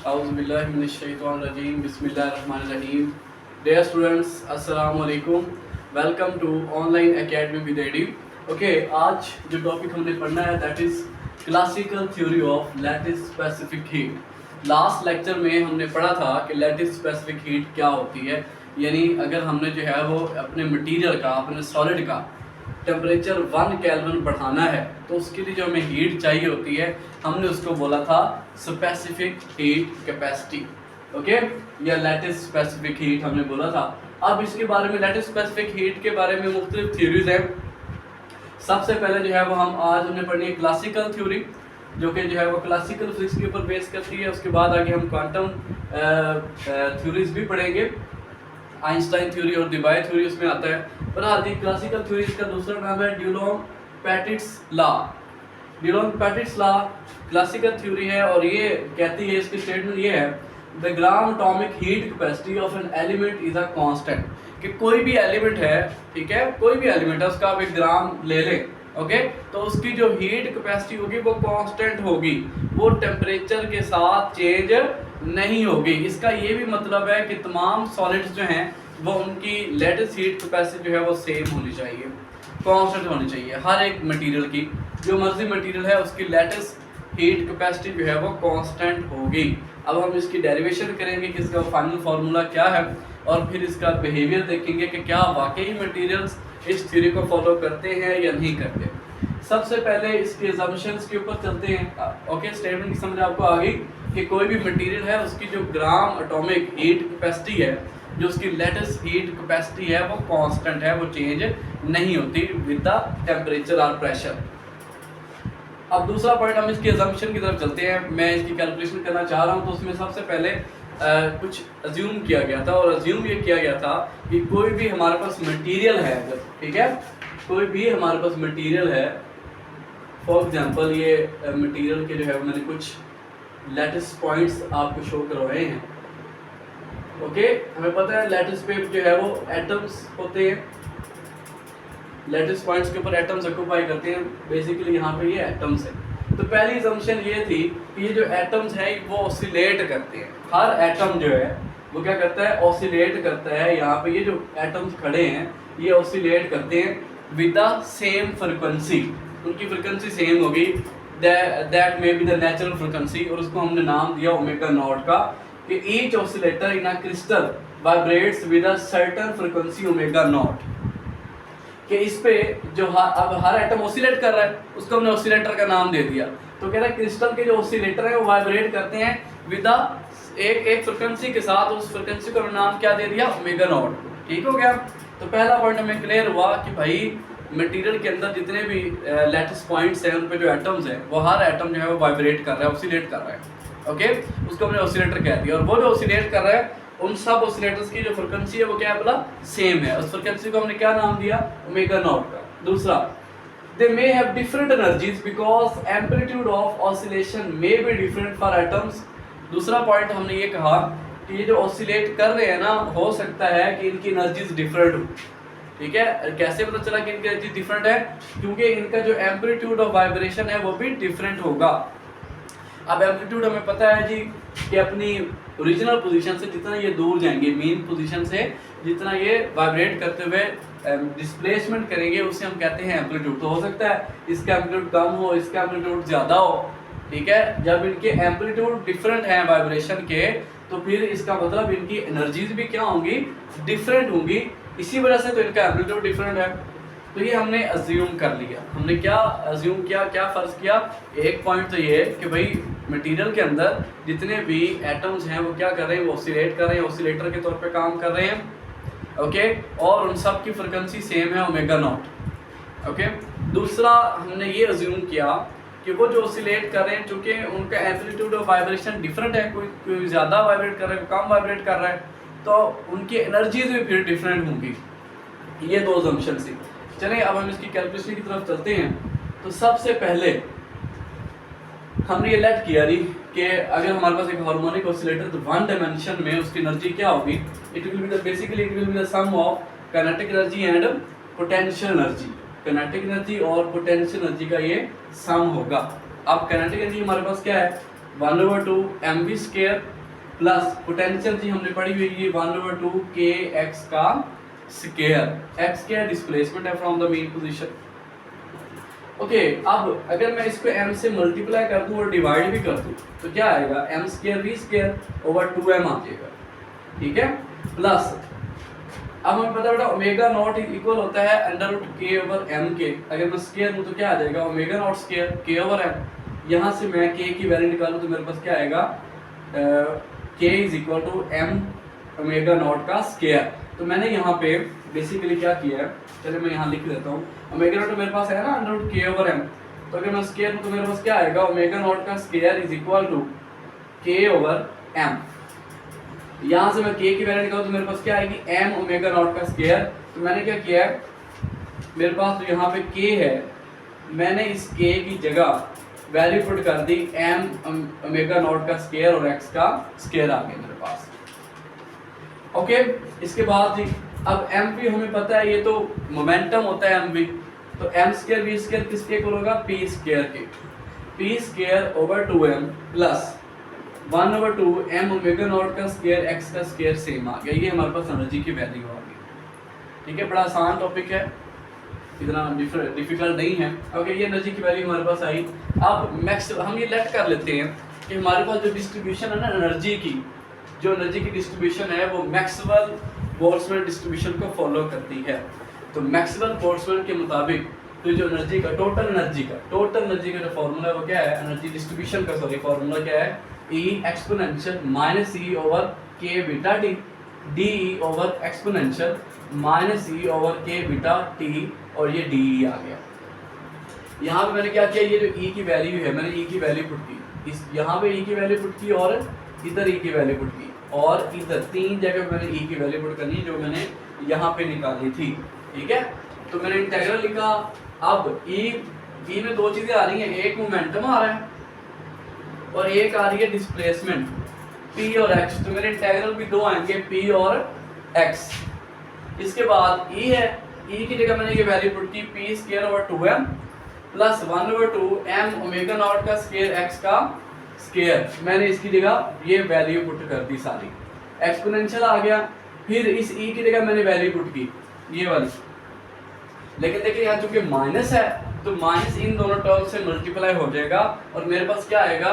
Auzubillahiminash-shaytanir-rajim. Bismillahir-rahmanir-rahim. Dear students, Assalamu alaikum. Welcome to Online Academy with Edu. Okay, आज जो topic हमने पढ़ना है that is Classical Theory of Lattice Specific Heat. Last lecture में हमने पढ़ा था कि लैटिस स्पेसिफिक हीट क्या होती है, यानी अगर हमने जो है वो अपने मटेरियल का, अपने सॉलिड का टेम्परेचर 1 केल्विन बढ़ाना है तो उसके लिए जो हमें हीट चाहिए होती है हमने उसको बोला था स्पेसिफिक हीट कैपेसिटी, ओके, या लैटिस स्पेसिफिक हीट हमने बोला था। अब इसके बारे में लैटिस स्पेसिफिक हीट के बारे में मुख्तलिफ थ्योरीज हैं। सबसे पहले जो है वो हम आज हमने पढ़नी है क्लासिकल थ्योरी, जो कि जो है वो क्लासिकल फिजिक्स के ऊपर बेस करती है। उसके बाद आगे हम क्वांटम थ्योरीज भी पढ़ेंगे, आइंस्टाइन थ्योरी और डिबाय थ्योरी उसमें आता है। पर हाँ जी, क्लासिकल थ्योरी का दूसरा नाम है ड्यूलॉन्ग-पेटिट्स लॉ। ड्यूलॉन्ग-पेटिट्स लॉ क्लासिकल थ्योरी है और ये कहती है, इसकी स्टेटमेंट ये है, the gram atomic heat capacity of an element is a constant, कि कोई भी एलिमेंट है, ठीक है, कोई भी एलिमेंट है उसका आप एक ग्राम ले लें, ओके, तो उसकी जो हीट कैपेसिटी होगी वो कांस्टेंट होगी, वो टेम्परेचर के साथ चेंज नहीं होगी। इसका ये भी मतलब है कि तमाम सॉलिड्स जो हैं वो उनकी लेटेस्ट हीट कैपेसिटी जो है वो सेम होनी चाहिए, कांस्टेंट होनी चाहिए। हर एक मटेरियल की, जो मर्जी मटेरियल है, उसकी लेटेस्ट हीट कैपेसिटी जो है वो कांस्टेंट होगी। अब हम इसकी डेरिवेशन करेंगे कि इसका फाइनल फार्मूला क्या है और फिर इसका बिहेवियर देखेंगे कि क्या वाकई मटेरियल्स इस थ्योरी को फॉलो करते हैं या नहीं करते। सबसे पहले इसके असम्पशंस के ऊपर चलते हैं। ओके, स्टेटमेंट की समझ आपको आ गई कि कोई भी मटेरियल है उसकी जो ग्राम एटॉमिक हीट कैपेसिटी है, जो उसकी लेटेस्ट हीट कैपेसिटी है वो कांस्टेंट है, वो चेंज नहीं होती विद द टेम्परेचर और प्रेशर। अब दूसरा पॉइंट, हम इसकी असम्पशन की तरफ चलते हैं। मैं इसकी कैलकुलेशन करना चाह रहा हूँ, तो उसमें सबसे पहले कुछ अज्यूम किया गया था, और अज्यूम ये किया गया था कि कोई भी हमारे पास मटेरियल है, ठीक है, कोई भी हमारे पास मटेरियल है, फॉर एग्जांपल ये मटेरियल के जो है मैंने कुछ लैटिस पॉइंट्स आपको शो करवाए हैं। ओके, हमें पता है लैटिस पे जो है वो एटम्स होते हैं, लैटिस पॉइंट्स के ऊपर एटम्स ऑक्यूपाई करते हैं। बेसिकली यहाँ पे ये एटम्स है। तो पहली असम्पशन ये थी कि ये जो एटम्स हैं वो ऑसिलेट करते हैं। हर एटम जो है वो क्या करता है, ऑसिलेट करता है। यहाँ पे ये जो एटम्स खड़े हैं ये ऑसिलेट करते हैं विद द सेम फ्रिक्वेंसी, उनकी फ्रिक्वेंसी सेम होगी, that may be the natural frequency, और उसको हमने नाम दिया ओमेगा नॉट का, कि each oscillator in a crystal vibrates with a certain frequency omega naught, कि इस पे जो अब हर एटम ऑसिलेट कर रहा है उसको हमने ऑसिलेटर का नाम दे दिया। तो कह रहा है क्रिस्टल के जो ऑसिलेटर है वो वाइब्रेट करते हैं विद एक फ्रिक्वेंसी के साथ, उस फ्रिक्वेंसी को नाम क्या दे दिया, ओमेगा नॉट। ठीक हो गया। तो पहला पॉइंट हमें क्लियर हुआ कि भाई मटेरियल के अंदर जितने भी लैटिस पॉइंट्स हैं उन पे जो एटम्स हैं वो हर एटम जो है वो वाइब्रेट कर रहा है, ऑसिलेट कर रहा है। ओके, उसको हमने ऑसिलेटर कह दिया, और वो जो ऑसिलेट कर रहा है उन सब ऑसिलेटर्स की जो फ्रिक्वेंसी है वो क्या है, बोला सेम है। उस फ्रिक्वेंसी को हमने क्या नाम दिया, ओमेगा नॉट का। दूसरा, they may have different energies because amplitude of oscillation may be different for atoms. दूसरा पॉइंट हमने ये कहा कि ये जो ऑसिलेट कर रहे हैं ना, हो सकता है कि इनकी एनर्जीज डिफरेंट हो। ठीक है, कैसे पता चला कि इनकी एनर्जी डिफरेंट है, क्योंकि इनका जो एम्पलीट्यूड ऑफ वाइब्रेशन है वो भी डिफरेंट होगा। अब एम्पलीट्यूड हमें पता है जी कि अपनी ओरिजिनल पोजीशन से जितना ये दूर जाएंगे, मीन पोजीशन से जितना ये वाइब्रेट करते हुए डिस्प्लेसमेंट करेंगे, उसे हम कहते हैं एम्पलीट्यूड। तो हो सकता है इसका एम्पलीट्यूड कम हो, इसका एम्पलीट्यूड ज़्यादा हो। ठीक है, जब इनके एम्पलीट्यूड डिफरेंट हैं वाइब्रेशन के, तो फिर इसका मतलब इनकी एनर्जीज भी क्या होंगी, डिफरेंट होंगी। इसी वजह से तो इनका एम्पलीट्यूड डिफरेंट है। तो ये हमने अज्यूम कर लिया। हमने क्या अज्यूम किया, क्या फ़र्ज किया, एक पॉइंट तो ये है कि भाई मटेरियल के अंदर जितने भी एटम्स हैं वो क्या कर रहे हैं, वो ऑसिलेट कर रहे हैं, ऑसिलेटर के तौर पे काम कर रहे हैं। ओके, और उन सब की फ्रिक्वेंसी सेम है, ओमेगा नॉट। ओके, दूसरा हमने ये अज्यूम किया कि वो जो ऑसिलेट कर रहे हैं, चूँकि उनका एम्पलीट्यूड ऑफ वाइब्रेशन डिफरेंट है, कोई ज़्यादा वाइब्रेट कर रहा है, कोई कम वाइब्रेट कर रहा है, तो उनकी एनर्जीज भी फिर डिफरेंट होंगी। ये दो असम्पशन थी। चलें अब हम इसकी कैलकुलेशन की तरफ चलते हैं। तो सबसे पहले हमने ये लेट किया रही कि अगर हमारे पास एक हार्मोनिक ऑसिलेटर, तो वन डायमेंशन में उसकी एनर्जी क्या होगी, it will be the basically it will be the sum of kinetic energy and potential energy. Kinetic energy और पोटेंशियल एनर्जी का ये सम होगा। अब काइनेटिक एनर्जी हमारे पास क्या है, 1/2 mv² प्लस पोटेंशियल जी हमने पढ़ी हुई है 1/2 के एक्स का स्क्वायर। एक्स क्या डिस्प्लेसमेंट है from the main position. Okay, अब अगर मैं इसको m से मल्टीप्लाई कर दूं और डिवाइड भी कर दूं तो क्या आएगा, m square v square over 2m आ जाएगा। ठीक है, प्लस अब हमें पता बेटा ओमेगा नॉट इक्वल होता है अंडर रूट के ओवर m के। अगर मैं स्क्वायर लूं तो क्या आ जाएगा, ओमेगा नॉट स्क्वायर के ओवर m। यहाँ से मैं k की वैल्यू निकालूं तो मेरे पास क्या आएगा, k is equal to m omega naught का स्क्वायर। तो मैंने यहाँ पे बेसिकली क्या किया है, चलिए मैं यहाँ लिख देता हूँ। ओमेगा नॉट मेरे पास है ना अंडर रूट के ओवर m, तो अगर मैं स्क्वायर लूं तो मेरे पास क्या आएगा, ओमेगा नॉट का square is equal to k over m। यहाँ से मैं k की वैल्यू निकालूं तो मेरे पास क्या आएगी, m ओमेगा नॉट का स्क्वायर। तो मैंने क्या किया है, मेरे पास तो यहाँ पे k है, मैंने इस k की जगह वैल्यू पुट कर दी m ओमेगा नॉट का स्क्वायर और x का स्क्वायर आ गया मेरे पास। ओके, इसके बाद जी अब m भी हमें पता है, ये तो मोमेंटम होता है m भी, तो m स्क्वायर v स्क्वायर किसके इक्वल होगा, p स्क्वायर के। p square over 2m plus 1/2 m omega naught का स्क्वायर x का स्क्वायर सेम आ गया। ये हमारे पास एनर्जी की वैल्यू आ गई। ठीक है, बड़ा आसान टॉपिक है, इतना डिफिकल्ट नहीं है। ओके, ये एनर्जी की वैल्यू हमारे पास आई। अब मैक्स हम ये लेट कर लेते हैं कि हमारे पास जो डिस्ट्रीब्यूशन है ना एनर्जी की, जो एनर्जी की डिस्ट्रीब्यूशन है वो मैक्सवेल बोल्ट्जमैन डिस्ट्रीब्यूशन को फॉलो करती है। तो मैक्सवेल बोल्ट्जमैन के मुताबिक तो जो एनर्जी का टोटल एनर्जी का जो फॉर्मूला है वो क्या है, एनर्जी डिस्ट्रीब्यूशन का सॉरी फॉर्मूला क्या है, E exponential minus E over k beta T, D E over exponential minus E over k beta T, और ये डी ई आ गया। यहाँ पे मैंने क्या किया, ये जो E की वैल्यू है मैंने E की वैल्यू पुट की, इस यहाँ पे E की वैल्यू पुट की और इधर E की वैल्यू पुट की, और इधर तीन जगह मैंने E की वैल्यू पुट करनी जो मैंने यहाँ पे निकाली थी। ठीक है, तो मैंने इंटीग्रल लिखा। अब E में दो चीजें आ रही हैं, एक मोमेंटम आ रहा है और एक आ रही है डिस्प्लेसमेंट P और X। तो मेरे इंटीग्रल भी दो आएंगे, P और X। इसके बाद E है, E की जगह मैंने ये वैल्यू पुट की P square over 2m plus 1/2 m omega naught का स्क्वायर x का स्क्वायर। मैंने इसकी जगह ये वैल्यू पुट कर दी सारी, एक्सपोनेंशियल आ गया। फिर इस E की जगह मैंने वैल्यू पुट की ये वाली, लेकिन देखिए यहाँ चूंकि माइनस है तो माइनस इन दोनों टर्म से मल्टीप्लाई हो जाएगा और मेरे पास क्या आएगा,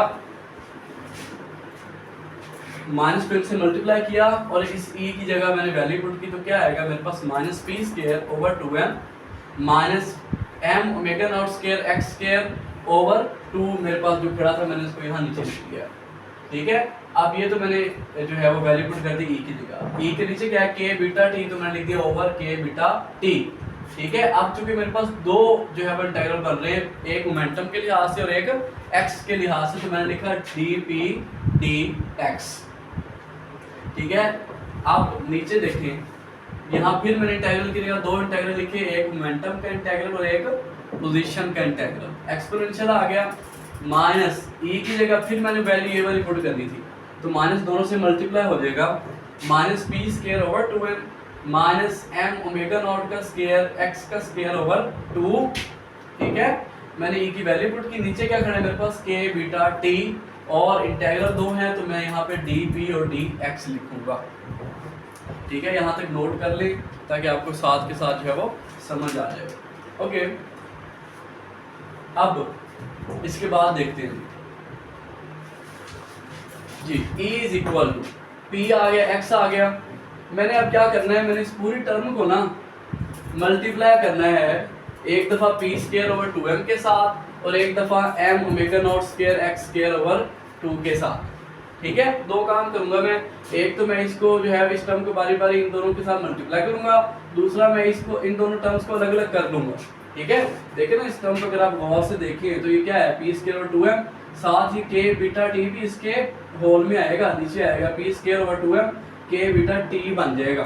माइनस पे से मल्टीप्लाई किया और इस E की जगह मैंने वैल्यू पुट की तो क्या आएगा मेरे पास minus P square over 2m minus m omega naught square x square over 2। मेरे पास जो खड़ा था मैंने इसको यहाँ नीचे लिख दिया। ठीक है, अब ये तो मैंने जो है वो वैल्यू पुट कर दी E की जगह। E के नीचे क्या है, k बीटा t, तो मैंने लिख दिया ओवर k बीटा t। ठीक है, अब चूंकि मेरे पास दो जो है वो इंटीग्रल बन रहे हैं, एक मोमेंटम के लिहाज से और एक x के लिहाज से, तो मैंने लिखा dp dx। ठीक है, अब नीचे देखें, यहाँ फिर मैंने इंटीग्रल की जगह दो इंटीग्रल लिखे, एक मोमेंटम का इंटीग्रल और एक पोजीशन का इंटीग्रल। एक्सपोनेंशियल आ गया, माइनस E की जगह फिर मैंने वैल्यू ये वाली पुट करनी थी, तो माइनस दोनों से मल्टीप्लाई हो जाएगा, minus P square over 2m minus m omega naught का स्क्वायर x का स्क्वायर ओवर 2। ठीक है, मैंने E की वैल्यू पुट की, नीचे क्या खड़ा है मेरे पास k बीटा t, और इंटीग्रल दो हैं तो मैं यहाँ पे dp और dx लिखूंगा। ठीक है, यहाँ तक नोट कर ले ताकि आपको साथ के साथ जो है वो समझ आ जाए। ओके, अब इसके बाद देखते हैं जी, E is equal to P आ गया, X आ गया। मैंने अब क्या करना है, मैंने इस पूरी टर्म को ना मल्टीप्लाई करना है, एक दफ़ा P स्क्वायर ओवर 2m के साथ और एक दफ़ा m omega naught square x square over 2 के साथ। ठीक है, दो काम करूंगा मैं, एक तो मैं इसको जो है इस टर्म को बारी बारी इन दोनों के साथ मल्टीप्लाई करूंगा, दूसरा मैं इसको इन दोनों टर्म्स को अलग अलग कर दूंगा। ठीक है, देखिए ना इस टर्म को अगर आप गौर से देखिए तो ये क्या है, P स्क्वायर ओवर 2m, साथ ही k बीटा t भी इसके होल में आएगा, नीचे आएगा P square over 2m k beta t बन जाएगा।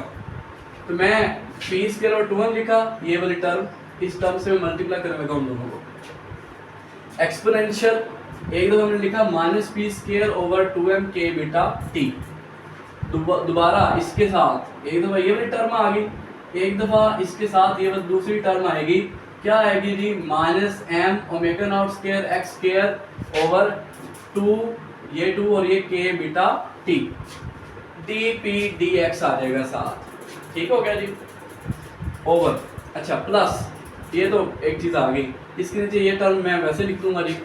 तो मैं P स्क्वायर ओवर 2m लिखा, ये वाली टर्म, इस टर्म से मैं मल्टीप्लाई कर लगा उन दोनों को। एक्सपोनेंशियल एक दफा हमने लिखा minus P square over 2m k beta t, दोबारा इसके साथ एक दफा ये वाली टर्म आ गई, एक दफा इसके साथ ये वाली दूसरी टर्म आएगी, क्या आएगी जी, minus m omega naught square x square over 2, ये 2 और ये k beta T, D P D X आ जाएगा साथ, ठीक हो गया जी, ओवर। अच्छा प्लस ये तो एक चीज़ आ गई, इसके नीचे ये टर्म मैं वैसे लिख दूंगा जी,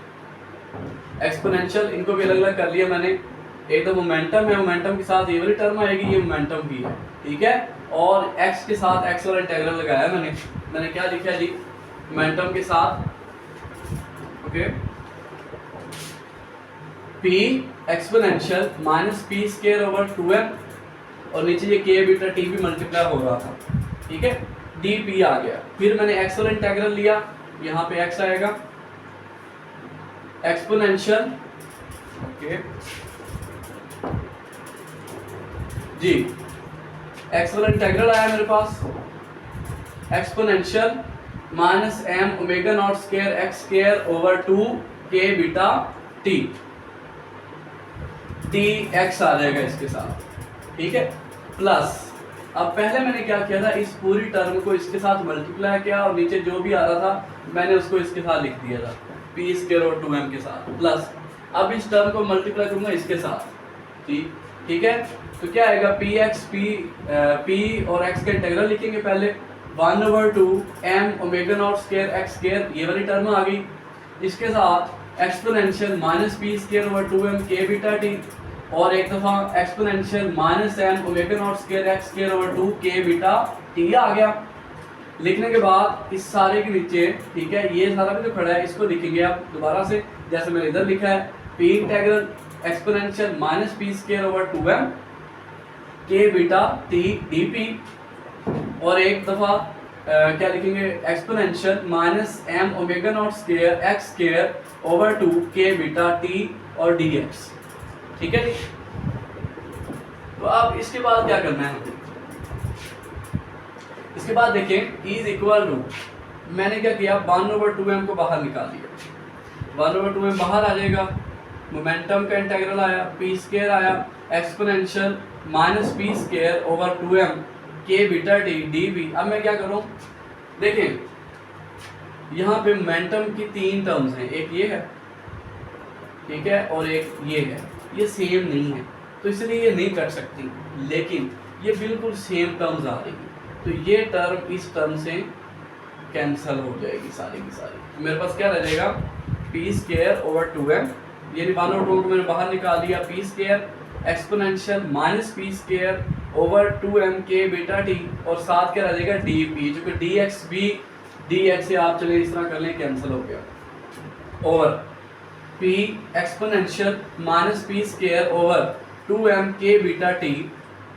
एक्सपोनेंशियल, इनको भी अलग अलग कर लिया मैंने। एक तो मोमेंटम है, मोमेंटम के साथ ये वाली टर्म आएगी, ये मोमेंटम की है, ठीक है। और एक्स के साथ एक्स वाला इंटीग्रल लगाया मैंने क्या लिखा है जी, मोमेंटम के साथ okay P exponential minus P square over 2m, और नीचे ये के बीटा टी भी मल्टीप्लाई हो रहा था, ठीक है, डी पी आ गया। फिर मैंने एक्स वाला इंटीग्रल लिया, यहाँ पे एक्स आएगा, एक्सपोनेंशियल ओके जी, एक्स वाला इंटीग्रल आया मेरे पास, exponential minus M omega naught square X square over 2 के बीटा टी, टी एक्स आ जाएगा इसके साथ, ठीक है, प्लस अब पहले मैंने क्या किया था, इस पूरी टर्म को इसके साथ मल्टीप्लाई किया और नीचे जो भी आ रहा था मैंने उसको इसके साथ लिख दिया था, पी स्क्वायर और 2m के साथ, प्लस अब इस टर्म को मल्टीप्लाई करूंगा इसके साथ, ठीक है। तो क्या आएगा, पी एक्स पी और एक्स का इंटीग्रल लिखेंगे पहले, 1/2 m omega naught square X square, ये वाली टर्म आ गई, इसके साथ exponential minus P square over 2m के बीटा टी, और एक दफा exponential minus M omega naught square X square over 2 के बीटा टी आ गया। लिखने के बाद इस सारे के नीचे, ठीक है, ये सारा भी तो खड़ा है, इसको लिखेंगे आप दोबारा से जैसे मैंने इधर लिखा है, P integral exponential minus P square over 2m के बीटा टी डी पी, और एक दफा क्या लिखेंगे, exponential minus M omega naught square X square over 2 के बीटा टी और डी एक्स, ठीक है जी। तो अब इसके बाद क्या करना है, इसके बाद देखें इज इक्वल टू, मैंने क्या किया, 1/2m को बाहर निकाल लिया, 1/2m बाहर आ जाएगा, मोमेंटम का इंटीग्रल आया, पी स्क्वायर आया, exponential minus P square over 2m के बीटा टी डी बी। अब मैं क्या करूं, देखें यहाँ पे मोमेंटम की 3 टर्म्स हैं, एक ये है, ठीक है, और एक ये है, ये सेम नहीं है तो इसलिए ये नहीं कर सकती, लेकिन ये बिल्कुल सेम टर्म्स आ रही है, तो ये टर्म इस टर्म से कैंसिल हो जाएगी सारी की सारी, तो मेरे पास क्या रह जाएगा, पी स्क्वायर ओवर 2m, ये 1/2 को मैंने बाहर निकाल दिया, P square exponential minus P square over 2m के बीटा टी, और साथ क्या रह जाएगा, डी पी, जो कि डी एक्स भी डी एक्स से आप चले इस तरह कर लें, कैंसिल हो गया, over P exponential minus P square over 2m के बीटा टी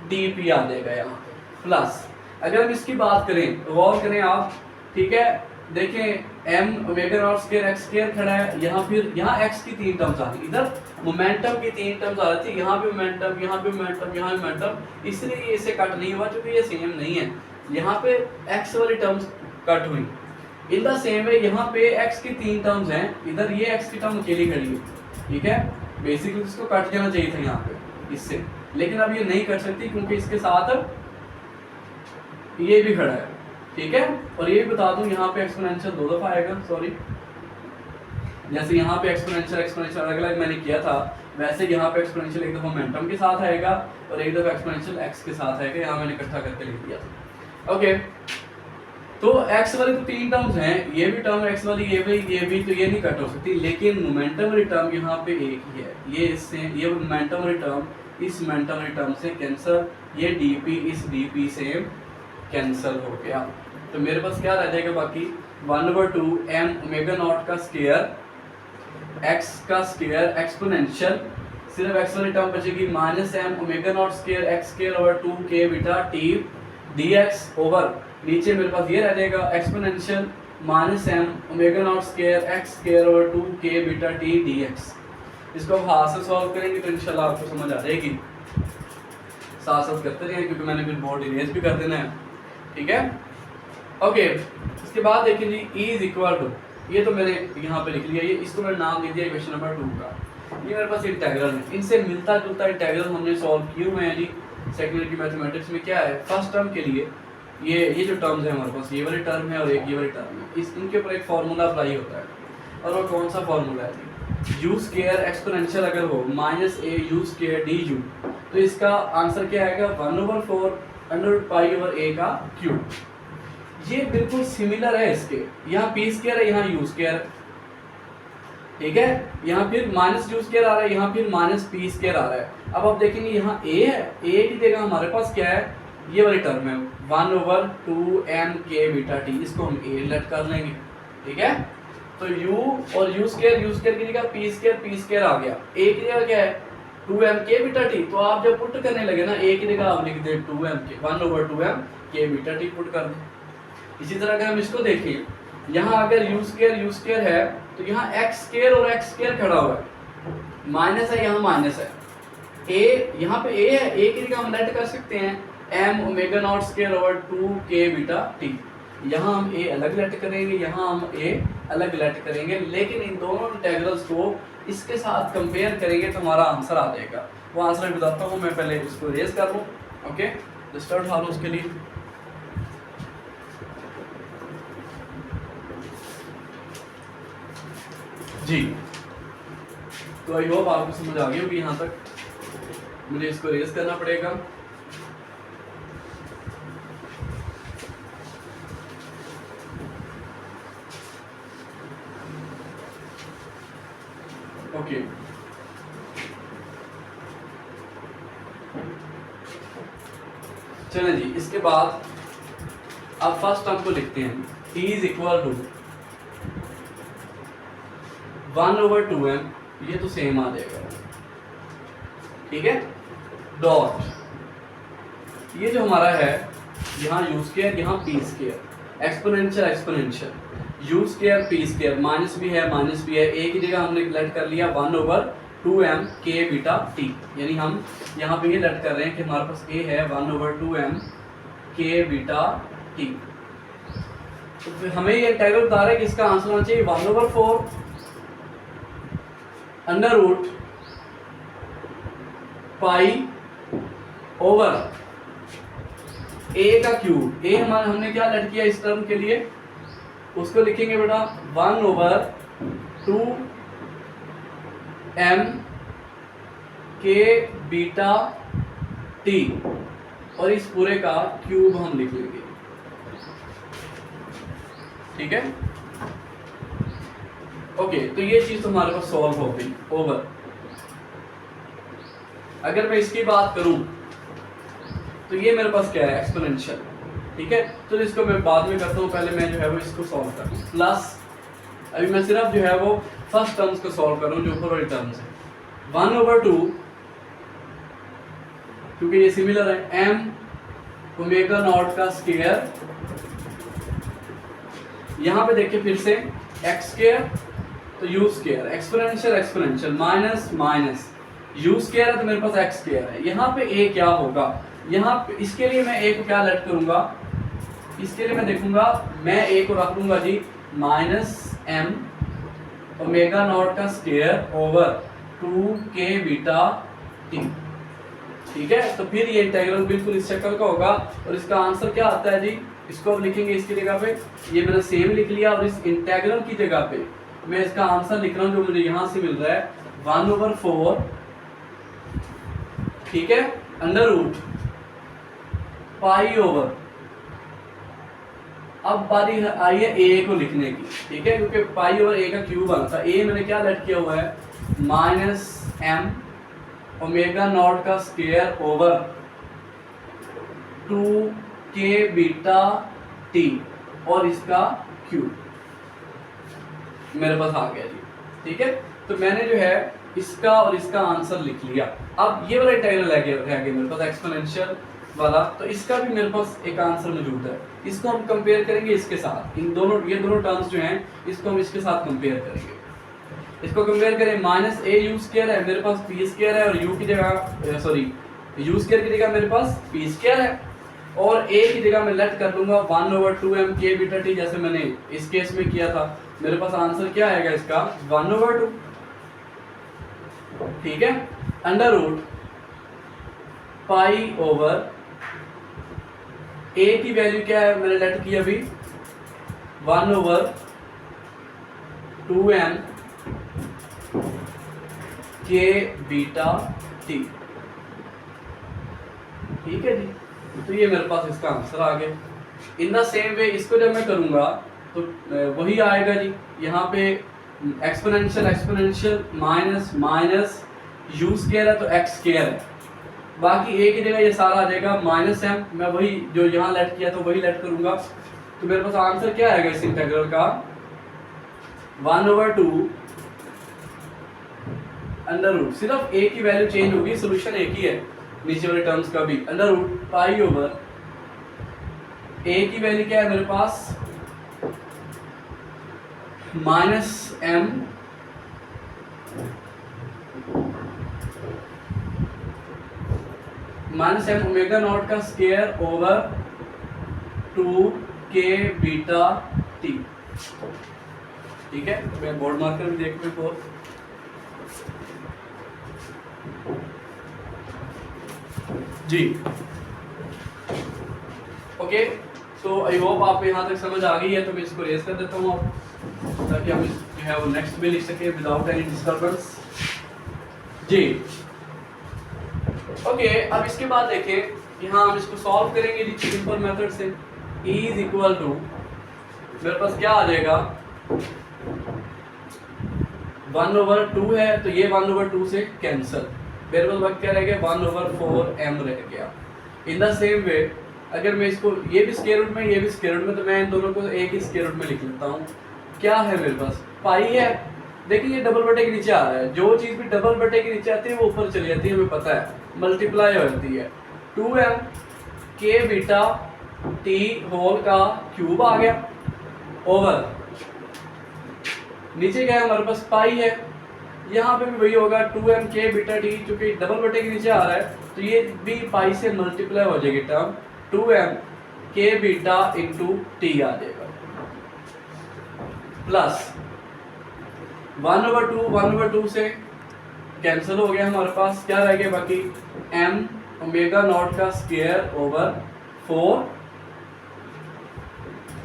डी पी आ जाएगा यहाँ पे, प्लस अगर हम इसकी बात करें, गौर करें आप, ठीक है, देखें m omega naught square X square खड़ा है, यहाँ फिर यहाँ x की 3 टर्म्स आ रही, इधर मोमेंटम की 3 टर्म्स आ रही थी, यहाँ पे मोमेंटम, यहाँ पे मोमेंटम, यहाँ पे मोमेंटम, इसलिए इसे कट नहीं हुआ क्योंकि ये सेम नहीं है, यहाँ पे x वाली टर्म्स कट हुई। इन द सेम वे यहाँ पे x की 3 टर्म्स हैं, इधर ये x की टर्म अकेली खड़ी है, ठीक है, बेसिकली इसको कट जाना चाहिए था यहाँ पे इससे, लेकिन अब ये नहीं कर सकती क्योंकि इसके साथ ये भी खड़ा है, ठीक है। और ये भी बता दूं यहाँ पे एक्सपोनेंशियल 2 दफा आएगा, सॉरी, जैसे यहाँ पे एक्सपोनेंशियल अलग अलग मैंने किया था, वैसे यहाँ पे एक्सपोनेंशियल एक दफा मोमेंटम के साथ आएगा और एक दफा एक्सपोनेंशियल x के साथ आएगा, यहाँ मैंने इकट्ठा करके लिख दिया था, ओके। तो x वाली तो 3 टर्म्स हैं, ये भी टर्म x वाली, ये भी, तो ये नहीं कट हो सकती, लेकिन मोमेंटम वाली टर्म यहाँ पे एक ही है, ये इससे, ये मोमेंटम वाली टर्म इस मोमेंटम वाली टर्म से कैंसिल, ये dp इस dp से कैंसिल हो गया, तो मेरे पास क्या रह जाएगा बाकी, 1/2 m ओमेगा नॉट का स्क्वायर x का स्क्वायर एक्सपोनेंशियल, सिर्फ x वाली टर्म बचेगी, minus m omega naught square x square over 2 के बीटा t dx, ओवर नीचे मेरे पास ये रह जाएगा exponential minus m omega naught square x square over 2 के बीटा t dx। इसको आप हाथ से सॉल्व करेंगे तो इंशाल्लाह आपको समझ आ जाएगी, साथ साथ करते रहें क्योंकि मैंने फिर बोर्ड इरेज भी कर देना है, ठीक है, ओके। इसके बाद देखिए जी, ई इज इक्वल टू, ये तो मैंने यहाँ पे लिख लिया, ये इसको मैंने नाम दे दिया क्वेश्चन नंबर 2 का, ये मेरे पास इंटीग्रल है, इनसे मिलता जुलता इंटीग्रल हमने सॉल्व किए हुए हैं जी सेकेंडरी की मैथमेटिक्स में। क्या है, फर्स्ट टर्म के लिए ये जो टर्म्स है हमारे पास, ये वाली टर्म है और एक ये वाली टर्म है, इनके ऊपर एक फार्मूला अप्लाई होता है, और वो कौन सा फार्मूला है जी, यू स्क्वायर एक्सपोनेंशियल अगर हो minus A you square D you, तो इसका आंसर क्या आएगा 1/4 अंडर पाई ओवर ए का क्यूब। ये बिल्कुल सिमिलर है इसके, यहाँ पी स्क्वायर है, यहाँ यू स्क्वायर है, ठीक है। यहाँ फिर माइनस यू स्क्वायर आ रहा है, यहाँ फिर माइनस पी स्क्वायर आ रहा है। अब आप देखेंगे यहाँ ए है, ए की जगह हमारे पास क्या है, ये वाली टर्म है 1/2m k बीटा t, इसको हम ए लेट कर लेंगे, ठीक है। तो u और यू स्क्वायर की जगह पी स्क्वायर आ गया, ए की जगह क्या है 2m k बीटा t। तो आप जब पुट करने लगे ना, ए की जगह आप लिख दे 1/2m k beta t put कर दे। इसी तरह अगर हम इसको देखें, यहाँ अगर यू स्क्वायर है तो यहाँ एक्स स्क्वायर और एक्स स्क्वायर खड़ा हुआ है, माइनस है, यहाँ माइनस है, ए यहाँ पे ए है, ए की जगह हम लेट कर सकते हैं m omega naught square over 2k beta t। यहाँ हम ए अलग लेट करेंगे, यहाँ हम ए अलग लेट करेंगे, लेकिन इन दोनों इंटेग्रल्स को इसके साथ कंपेयर करेंगे तो हमारा आंसर आ जाएगा। वो आंसर मैं बताता हूँ, मैं पहले इसको रेज कर लूँ, ओके। तो स्टार्ट हाल उसके लिए जी। तो आई होप आपको समझ आ गई होगी यहाँ तक। मुझे इसको रेज करना पड़ेगा, ओके। चलें जी, इसके बाद अब फर्स्ट टर्म को लिखते हैं, t is equal to 1/2m, ये तो सेम आ जाएगा, ठीक है। डॉट ये जो हमारा है, यहाँ यू स्क्वायर यहाँ P square, exponential you square P square, minus भी है माइनस भी है, ए की जगह हमने लेट कर लिया 1/2m k बीटा t, यानी हम यहाँ पे ये लेट कर रहे हैं कि हमारे पास a है 1/2m k बीटा t। तो फिर हमें ये इंटीग्रल बता रहा है कि इसका आंसर होना चाहिए 1/4 अंडर रूट पाई ओवर ए का क्यूब। ए हमारा हमने क्या लेट किया इस टर्म के लिए, उसको लिखेंगे बेटा 1/2m k बीटा t, और इस पूरे का क्यूब हम लिख लेंगे, ठीक है, ओके। तो ये चीज तो हमारे पास सॉल्व हो गई ओवर। अगर मैं इसकी बात करूं तो ये मेरे पास क्या है एक्सपोनेंशियल, ठीक है। तो इसको मैं बाद में करता हूं, पहले मैं जो है वो इसको सॉल्व करूं। प्लस अभी मैं सिर्फ जो है वो फर्स्ट टर्म्स को सॉल्व करूं, जो ऊपर वाली टर्म्स है 1/2, क्योंकि ये सिमिलर है, m ओमेगा नॉट का स्क्वायर, यहां पे देखिए फिर से x स्क्वायर तो you square, exponential minus minus, you square है तो मेरे पास एक्स स्क्वायर है। यहाँ पे a क्या होगा, यहाँ पे इसके लिए मैं a को क्या लेट करूंगा, इसके लिए मैं देखूंगा, मैं a को रख लूंगा जी -m ओमेगा नॉट का square over 2k beta t, ठीक है। तो फिर ये इंटीग्रल बिल्कुल इस शक्ल का होगा, और इसका आंसर क्या आता है जी, इसको अब लिखेंगे इसकी जगह पे, ये मैंने सेम लिख लिया, और इस इंटीग्रल की जगह पे मैं इसका आंसर लिख रहा हूँ जो मुझे यहाँ से मिल रहा है 1/4, ठीक है, अंडर रूट पाई ओवर। अब बारी आई है ए को लिखने की, ठीक है, क्योंकि पाई ओवर ए का क्यूब आना था। ए मैंने क्या लेट किया हुआ है -m ओमेगा नॉट का square over 2k beta t, और इसका क्यूब मेरे पास आ गया जी, ठीक है। तो मैंने जो है इसका और इसका आंसर लिख लिया। अब ये वाला इंटीग्रल रह गया मेरे पास एक्सपोनेंशियल वाला, तो इसका भी मेरे पास एक आंसर मौजूद है। इसको हम कंपेयर करेंगे इसके साथ, इन दोनों ये दोनों टर्म्स जो हैं इसको हम इसके साथ कंपेयर करेंगे। इसको कंपेयर करें, -a यू स्क्वायर है मेरे पास पी स्क्वायर है, और यू की जगह सॉरी यू स्क्वायर की जगह मेरे पास पी स्क्वायर है, और a की जगह मैं लेट कर लूंगा 1/2m k बीटा t, जैसे मैंने इस केस में किया था। मेरे पास आंसर क्या आएगा इसका 1/2, ठीक है, under root pi over a की वैल्यू क्या है मैंने लेट की अभी 1/2m के बीटा टी। ठीक है जी, तो ये मेरे पास इसका आंसर आ गया। इन द सेम वे इसको जब मैं करूँगा तो वही आएगा जी। यहाँ पे exponential exponential minus minus you square है तो एक्स स्क्वायर है, बाकी एक ही जगह ये सारा आ जाएगा माइनस एम। मैं वही जो यहाँ लेट किया तो वही लेट करूँगा, तो मेरे पास आंसर क्या आएगा इस इंटीग्रल का 1/2 अंडर रूट। सिर्फ एक ही वैल्यू चेंज होगी, सोल्यूशन एक ही है नीचे वाले टर्म्स का भी। Under root pi over A की वैल्यू क्या है मेरे पास माइनस एम ओमेगा नॉट का square over 2k beta T. ठीक है, तो मैं बोर्ड मार्कर भी देख को। जी ओके, तो आई होप आपको यहाँ तक समझ आ गई है। तो मैं इसको रेज कर देता हूँ ताकि हम जो है वो नेक्स्ट में लिख सके विदाउट एनी डिस्टर्बेंस। जी ओके, अब इसके बाद देखें यहाँ हम इसको सॉल्व करेंगे जी सिंपल मेथड से। E इज इक्वल टू मेरे पास क्या आ जाएगा 1/2 है तो ये 1/2 से कैंसिल, मेरे पास वक्त क्या रह गया 1/4m रह गया। इन द सेम वे अगर मैं इसको ये भी स्क्वायर रूट में ये भी स्क्वायर रूट में, तो मैं इन दोनों को एक ही स्क्वायर रूट में लिख लेता हूँ। क्या है मेरे पास पाई है, देखिए ये डबल बटे के नीचे आ रहा है। जो चीज़ भी डबल बटे के नीचे आती है वो ऊपर चली जाती है, हमें पता है, मल्टीप्लाई हो जाती है। 2m के बीटा टी होल का क्यूब आ गया ओवर नीचे क्या है हमारे पास पाई है, यहाँ पे भी वही होगा 2m के बीटा टी, चूंकि डबल बटे के नीचे आ रहा है तो ये भी पाई से मल्टीप्लाई हो जाएगी टर्म 2m के बीटा इंटू टी आ जाएगा, प्लस 1/2 से कैंसिल हो गया, हमारे पास क्या रह गया बाकी m ओमेगा नॉट का स्क्वायर ओवर 4।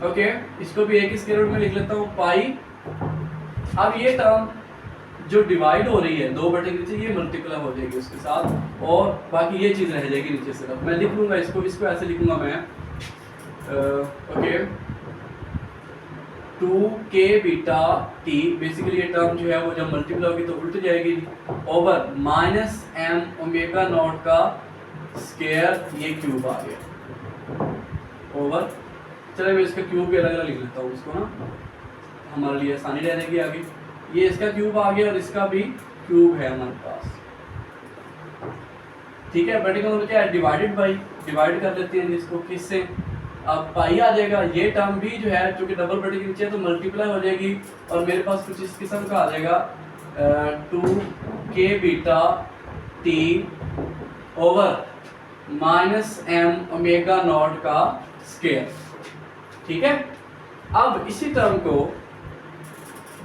ओके, इसको भी एक ही स्क्वायर रूट में लिख लेता हूँ पाई। अब ये टर्म जो डिवाइड हो रही है 2 बटे के नीचे, ये मल्टीप्लाई हो जाएगी उसके साथ और बाकी ये चीज़ रह जाएगी नीचे से। मैं लिख लूँगा इसको ऐसे लिखूँगा मैं okay 2k beta t, basically ये टर्म जो है वो जब मल्टीप्लाई होगी तो उल्ट जाएगी over minus m omega naught का स्क्वायर, ये क्यूब आ गया ओवर। चलिए मैं इसका क्यूब भी अलग अलग लिख लेता हूँ इसको ना, हमारे लिए आसानी रहेगी आगे। ये इसका क्यूब आ गया और इसका भी क्यूब है हमारे पास। ठीक है, बटे का मतलब क्या है डिवाइडेड बाई, डिवाइड कर देते हैं इसको किससे, अब पाई आ जाएगा। ये टर्म भी जो है क्योंकि डबल बटे के नीचे है तो मल्टीप्लाई हो जाएगी और मेरे पास कुछ इस किस्म का आ जाएगा 2k beta T over minus m omega naught का स्क्वायर। ठीक है, अब इसी टर्म को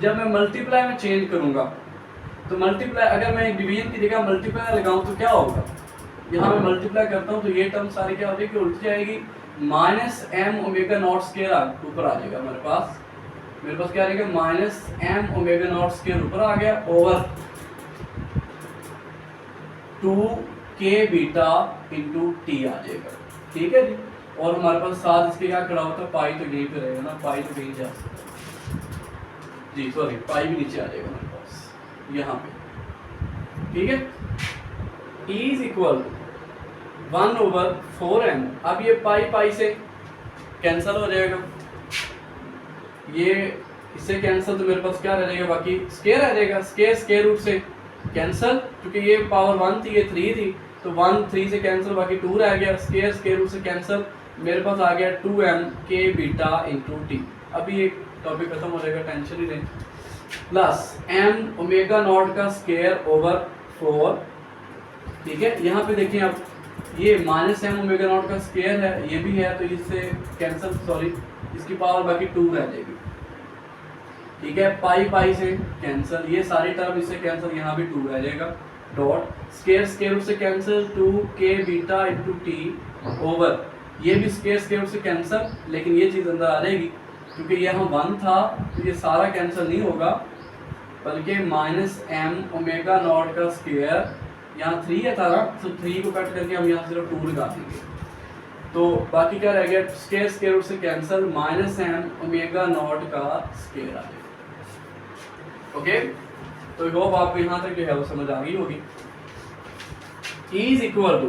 जब मैं मल्टीप्लाई में चेंज करूंगा तो मल्टीप्लाई, अगर मैं डिवीजन की जगह मल्टीप्लाई लगाऊं तो क्या होगा, यहाँ मैं मल्टीप्लाई करता हूँ तो ये टर्म सारी क्या हो जाएगी उल्ट जाएगी, minus m omega naught square ऊपर आ जाएगा मेरे पास क्या रहेगा minus m omega naught square ऊपर आ गया over 2k beta into T आ जाएगा। ठीक है जी, और हमारे पास साथ इसके क्या खड़ा होता है पाई, तो यहीं पे रहेगा ना, पाई तो कहीं जा सकता जी, सॉरी पाई भी नीचे आ जाएगा हमारे पास यहाँ पे। ठीक है, e इज इक्वल 1/4m। अब ये पाई से कैंसिल हो जाएगा, ये इससे कैंसिल, तो मेरे पास क्या रह जाएगा बाकी स्क्वायर रह जाएगा, स्क्वायर रूट से कैंसिल, क्योंकि ये पावर 1 थी ये 3 थी तो 1 3 से कैंसिल, बाकी 2 रह गया, स्क्वायर रूट से कैंसिल, मेरे पास आ गया 2m के बीटा इंटू टी। अभी एक टॉपिक खत्म हो जाएगा, टेंशन ही नहीं, प्लस m ओमेगा नॉट का स्क्वायर ओवर 4। ठीक है, यहाँ पे देखिए अब ये माइनस m ओमेगा नॉट का स्क्वायर है, ये भी है तो इससे कैंसिल, सॉरी इसकी पावर बाकी 2 रह जाएगी। ठीक है, पाई से कैंसिल, ये सारी टर्म इससे कैंसिल, यहाँ भी 2 रह जाएगा डॉट, स्क्वायर रूट से cancel 2k beta into T over, ये भी स्क्वायर रूट से कैंसिल, लेकिन ये चीज़ अंदर आ जाएगी क्योंकि ये यहाँ 1 था तो ये सारा कैंसिल नहीं होगा बल्कि माइनस एम ओमेगा नॉट का स्क्वायर, यहाँ 3 है था, तो 3 को कट करके हम यहाँ सिर्फ 2 लगा देंगे, तो बाकी क्या रह गया, स्क्वायर रूट से cancel, minus M omega naught का स्क्वायर आ जाएगा। ओके, तो होप आपको यहाँ तक जो है वो समझ आ गई होगी। इज इक्वल टू,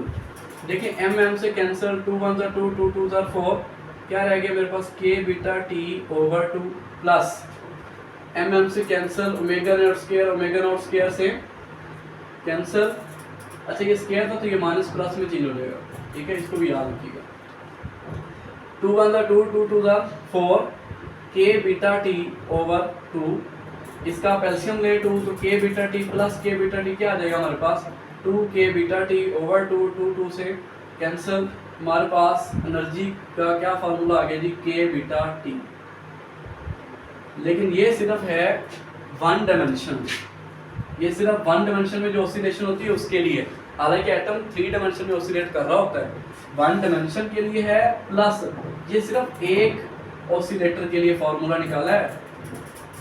देखिए एम एम से कैंसिल, 2 1 2 2 2 4, क्या रह गया मेरे पास, K beta T over 2 plus M M से कैंसिल, ओमेगा नॉट स्क्वायर से कैंसिल, अच्छा ये स्क्वायर था तो ये माइनस प्लस में चेंज हो जाएगा, ठीक है, इसको भी याद रखिएगा। 2 1 2 2 2 4, के बीटा टी ओवर 2, इसका कैल्शियम ले 2, तो के बीटा टी प्लस के बीटा टी क्या आ जाएगा हमारे पास, 2 के बीटा टी ओवर 2, 2 2 से कैंसिल, हमारे पास एनर्जी का क्या फार्मूला आ गया जी, के बीटा टी। लेकिन ये सिर्फ है 1 डायमेंशन, ये सिर्फ 1 डायमेंशन में जो ऑसिलेशन होती है उसके लिए, हालांकि एटम 3 डायमेंशन में ऑसिलेट कर रहा होता है, 1 डायमेंशन के लिए है, प्लस ये सिर्फ एक ऑसिलेटर के लिए फार्मूला निकाला है।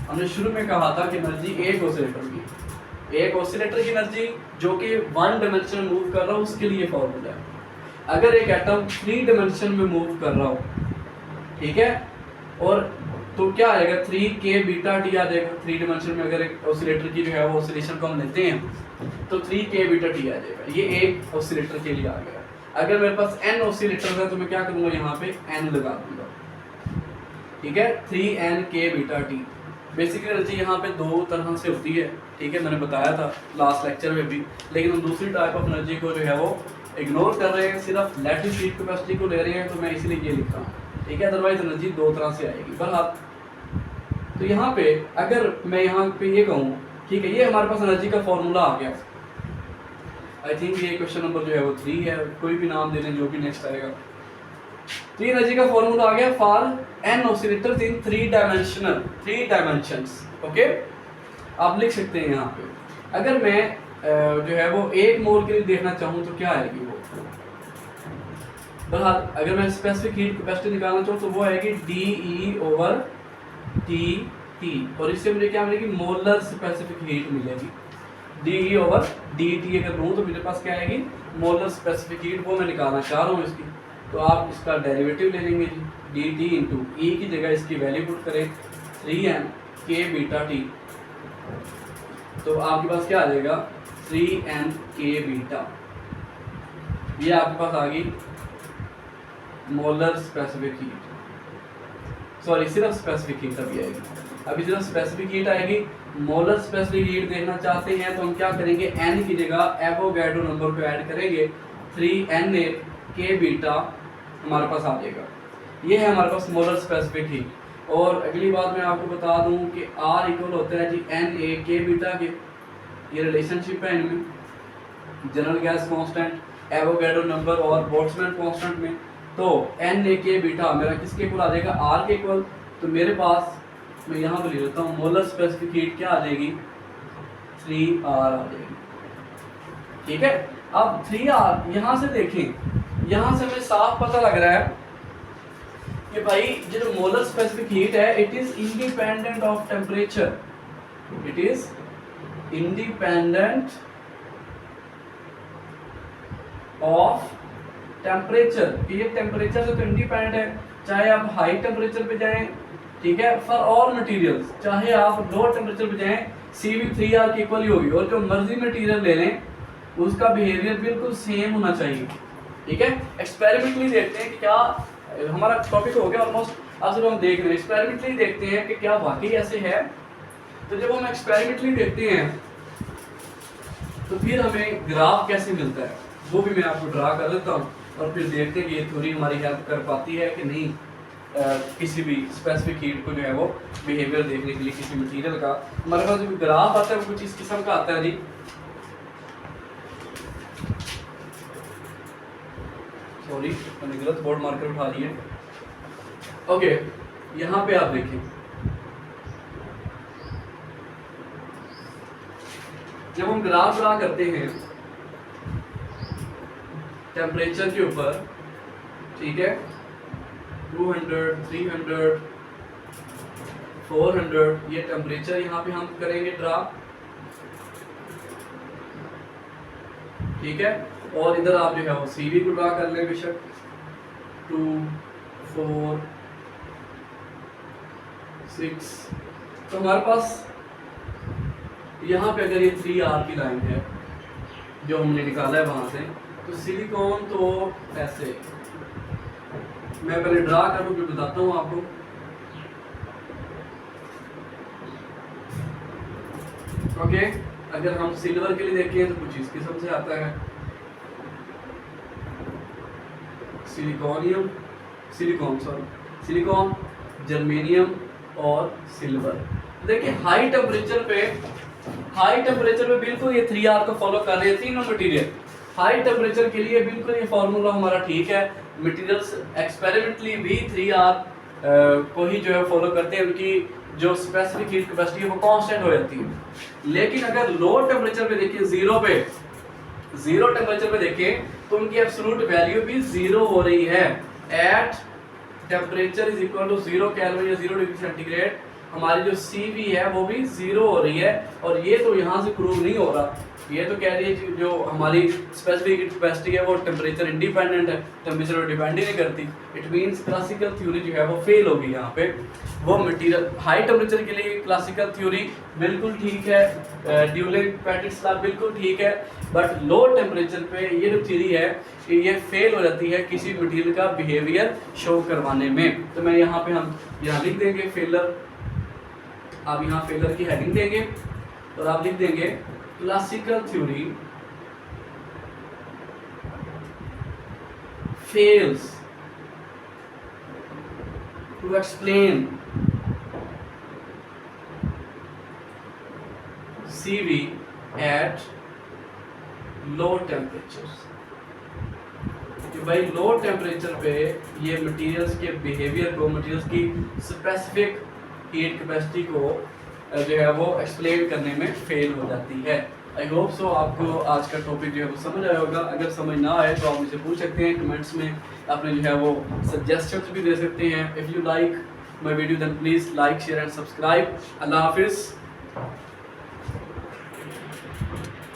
हमने शुरू में कहा था कि एनर्जी एक ऑसिलेटर की, एक ऑसिलेटर की एनर्जी जो कि 1 डायमेंशन में मूव कर रहा हो उसके लिए फार्मूला है। अगर एक एटम 3 डायमेंशन में मूव कर रहा हो, ठीक है, और तो क्या आएगा, 3 के बीटा टी आ जाएगा। 3 डायमेंशन में अगर एक ऑसिलेटर की जो है वो ऑसिलेशन को हम लेते हैं तो 3 के बीटा टी आ जाएगा, ये एक ऑसिलेटर के लिए आ गया। अगर मेरे पास n ऑसिलेटर है तो मैं क्या करूंगा, यहाँ पे n लगा दूंगा, ठीक है, 3n के बीटा टी। बेसिकली एनर्जी यहाँ पे 2 तरह से होती है, ठीक है, मैंने बताया था लास्ट लेक्चर में भी, लेकिन हम दूसरी टाइप ऑफ एनर्जी को जो है वो इग्नोर कर रहे हैं, सिर्फ लैटिस हीट कैपेसिटी को ले रहे हैं, तो मैं इसलिए ये लिख रहा हूँ, ठीक है, अदरवाइज एनर्जी 2 तरह से आएगी। बहरहाल तो यहाँ पे अगर मैं यहाँ पे ये कहूँ, ठीक है, ये हमारे पास एनर्जी का फॉर्मूला आ गया। आई थिंक ये क्वेश्चन नंबर जो है वो 3 है, कोई भी नाम दे दें जो भी नेक्स्ट आएगा। 3 एनर्जी का फॉर्मूला आ गया for N oscillators in 3 dimensions. Okay, आप लिख सकते हैं यहाँ पे। अगर मैं जो है वो 1 मोल के लिए देखना चाहूँ तो क्या आएगी वो, बहरहाल अगर मैं स्पेसिफिक हीट कैपेसिटी निकालना चाहूँ तो वो आएगी डी ओवर टी टी, और इससे मुझे क्या मिलेगी, मोलर स्पेसिफिक हीट मिलेगी। डी ओवर डी टी अगर लूँ तो मेरे पास क्या आएगी, मोलर स्पेसिफिक हीट, वो मैं निकालना चाह रहा हूँ इसकी, तो आप इसका डेरिवेटिव ले लेंगे जी, डी टी इंटू ई की जगह इसकी वैल्यू पुट करें 3n के बीटा टी, तो आपके पास क्या आ जाएगा, 3n के बीटा, ये आपके पास आ गई मोलर स्पेसिफिक हीट, सॉरी सिर्फ स्पेसिफिक हीट अभी आएगी, अभी सिर्फ स्पेसिफिक हीट आएगी। मोलर स्पेसिफिक हीट देखना चाहते हैं तो हम क्या करेंगे, n की जगह एवोगैड्रो नंबर को ऐड करेंगे, 3n के बीटा हमारे पास आ जाएगा, ये है हमारे पास मोलर स्पेसिफिक हीट। और अगली बात मैं आपको बता दूं कि R इक्वल होता है जी Na के बीटा के, ये रिलेशनशिप है इनमें, general gas constant, Avogadro number और बोल्ट्जमैन कांस्टेंट में। तो Na के बीटा मेरा किसके इक्वल आ जाएगा, R के इक्वल, तो मेरे पास मैं यहाँ पर लिख लेता हूँ मोलर स्पेसिफिक हीट क्या आ जाएगी, 3R आ जाएगी, ठीक है। अब 3R यहाँ से देखें, यहाँ से हमें साफ पता लग रहा है कि भाई जो मोलर स्पेसिफिक हीट है it is independent of temperature, it is independent of temperature, ये टेम्परेचर से तो इंडिपेंडेंट है, चाहे आप हाई टेम्परेचर पे जाएं, ठीक है, फॉर ऑल मटेरियल्स, चाहे आप लो टेम्परेचर पे जाएं, CV 3R की इक्वल ही होगी, और जो मर्जी मटेरियल ले लें उसका बिहेवियर बिल्कुल सेम होना चाहिए, ठीक है। एक्सपेरिमेंटली देखते हैं कि क्या, हमारा टॉपिक हो गया ऑलमोस्ट, अब सिर्फ हम देख रहे हैं, एक्सपेरिमेंटली देखते हैं कि क्या वाकई ऐसे है। तो जब हम एक्सपेरिमेंटली देखते हैं तो फिर हमें ग्राफ कैसे मिलता है वो भी मैं आपको ड्रा कर देता हूँ, और फिर देखते हैं कि ये थ्योरी हमारी हेल्प कर पाती है कि नहीं, किसी भी स्पेसिफिक हीट को जो है वो बिहेवियर देखने के लिए किसी मटेरियल का। हमारे पास जो ग्राफ आता है वो कुछ इस किस्म का आता है जी, सॉरी मैंने गलत बोर्ड मार्कर उठा लिया। ओके, यहाँ पे आप देखें, जब हम ग्राफ ड्रा करते हैं टेम्परेचर के ऊपर, ठीक है, 200, 300, 400 ये टेम्परेचर यहाँ पे हम करेंगे ड्रा, ठीक है। और इधर आप जो है वो CV को ड्रा कर लें बेशक, 2 4 6। तो हमारे पास यहाँ पे अगर ये 3R की लाइन है जो हमने निकाला है वहां से, तो सिलिकॉन तो ऐसे, मैं पहले ड्रा करूँ फिर बताता हूँ आपको। ओके, अगर हम सिल्वर के लिए देखें तो कुछ इस किस्म से आता है, सिलिकॉन, जर्मेनियम और सिल्वर। देखिए हाई टेम्परेचर पे बिल्कुल ये 3R को फॉलो कर रहे हैं तीनों मटेरियल। हाई टेम्परेचर के लिए बिल्कुल ये फॉर्मूला हमारा ठीक है। मटेरियल्स एक्सपेरिमेंटली भी 3R को ही जो है फॉलो करते हैं, उनकी जो स्पेसिफिक हीट कैपेसिटी है वो कांस्टेंट हो जाती है। लेकिन अगर लो टेम्परेचर पे देखिए, जीरो टेम्परेचर पे देखें तो उनकी एब्सोल्यूट वैल्यू भी 0 हो रही है। At temperature is equal to 0 kelvin या 0 डिग्री सेंटीग्रेड हमारी जो CV है वो भी 0 हो रही है। और ये तो यहाँ से प्रूव नहीं हो रहा, ये तो कह रही है कि जो हमारी स्पेसिफिक हीट कैपेसिटी है वो टेम्परेचर इंडिपेंडेंट है, टेम्परेचर को डिपेंड ही नहीं करती। इट मींस क्लासिकल थ्योरी जो है वो फेल होगी यहाँ पे। वो मटेरियल हाई टेम्परेचर के लिए क्लासिकल थ्योरी बिल्कुल ठीक है, ड्यूलिंग-पेटिट्स लॉ बिल्कुल ठीक है, बट लो टेम्परेचर पे ये जो थ्योरी है ये फेल हो जाती है किसी मटेरियल का बिहेवियर शो करवाने में। तो मैं यहाँ पे हम यहाँ लिख देंगे फेलर, आप यहाँ फेलर की हेडिंग देंगे और आप लिख देंगे classical theory fails to explain CV at low temperatures। कि भाई लो टेम्परेचर पे ये मटेरियल्स के बिहेवियर को, मटेरियल्स की स्पेसिफिक हीट कैपेसिटी को जो है वो एक्सप्लेन करने में फेल हो जाती है। आई होप सो आपको आज का टॉपिक जो है वो समझ आया होगा। अगर समझ ना आए तो आप मुझे पूछ सकते हैं कमेंट्स में, अपने जो है वो सजेशंस भी दे सकते हैं। If you like my video then please like, share and subscribe. अल्लाह हाफिज़।